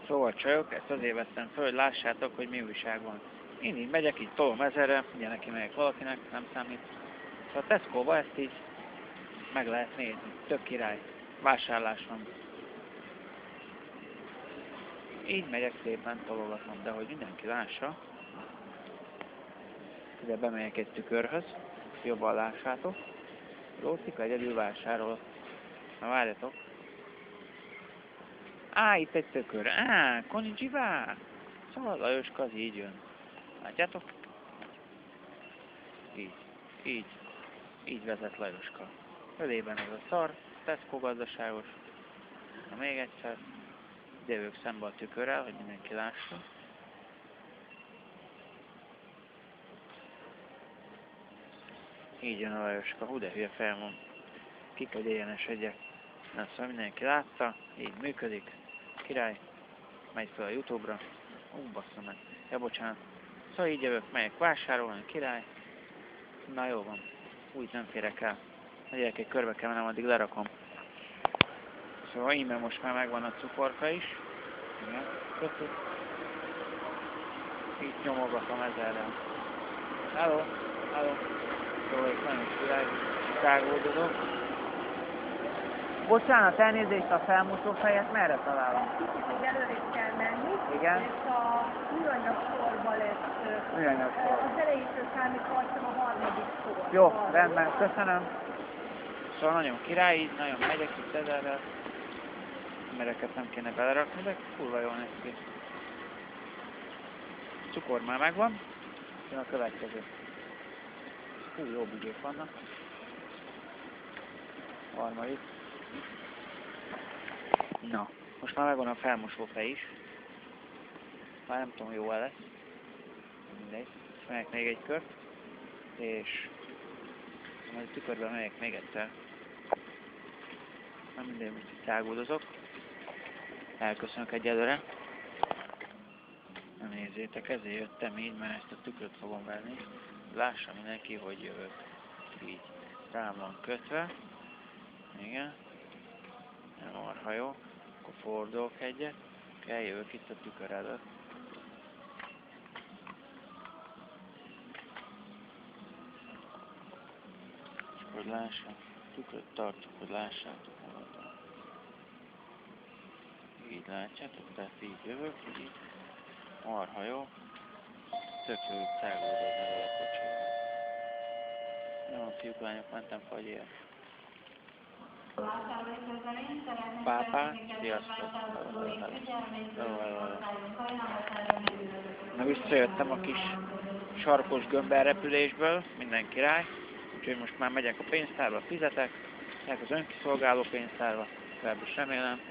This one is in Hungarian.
Szóval csajok, ezt azért vettem föl, hogy lássátok, hogy mi újság van. Én így megyek, így tolom ezerre, ugye neki megyek valakinek, nem számít. Szóval a Tesco-ba ezt így meg lehet nézni. Tök király. Vásárlás van. Így megyek szépen, tologatom, de hogy mindenki lássa. Ide bemegyek egy tükörhöz, jobban lássátok. Lócika egyedül vásárol. Na várjatok. Itt egy tükör. Konnichiwa! Szóval Lajoska az így jön. Látjátok? Így vezet Lajoska. Ölében ez a szar, Tesco gazdaságos. Na még egyszer. Ide jövök szembe a tükörrel, hogy mindenki lássa. Így jön a Lajoska. Hú, de hülye fel van. Ki kell, hogy egyenesedjek. Na, szóval mindenki látta. Így működik. Király. Megy fel a YouTube-ra. Basszom meg. Ja, bocsánat. Szóval így jövök, megyek vásárolni, király. Na jó van. Úgy nem férek el. A gyerekek körbe kell mennem, addig lerakom. Szóval íme most már megvan a cukorka is. Igen, köszönöm. Így nyomogatom ezerrel. Halló. Jó, és nagyon király. Tágódozok. Bocsánat, elnézést, a felmosó fejet merre találom? Kicsit még előrébb kell menni. Igen? És a műanyag sorba lesz. Műanyag sor. Az elejétől számítottam a harmadik sor. Jó, rendben, köszönöm. Szóval nagyon király, így nagyon megyek itt ezerrel. Embereket nem kéne belerakni, de kurva jól néz ki. Cukor már megvan. Jön a következő. Hú, jó bugék vannak. Harmadik. Na, most már megvan a felmosófej is. Már nem tudom, jó lesz. Mindegy. Megyek még egy kört. És majd a tükörben megyek még egyszer. Nem mindegy, most itt szágódozok. Elköszönök egyelőre. Nem nézzétek, ezért jöttem így, mert ezt a tükröt fogom venni. Lássa mindenki, hogy jövök. Így. Rám van kötve. Igen. Marha jó. Akkor fordulok egyet. Eljövök itt a tükör előtt. És hogy lássam. Tükröt tartok, hogy lássátok magatok. Így látjátok, tehát így jövök, így. Marha jó. Tök jó, hogy szágódott elő a kocsival. Jó, fiúk, lányok, mentem fagyél. Pápá, sziasztok! Na, visszajöttem a kis sarkos gömbel repülésből, minden király. Úgyhogy most már megyek a pénztárba, fizetek. Megyek az önkiszolgáló pénztárba, legalábbis remélem.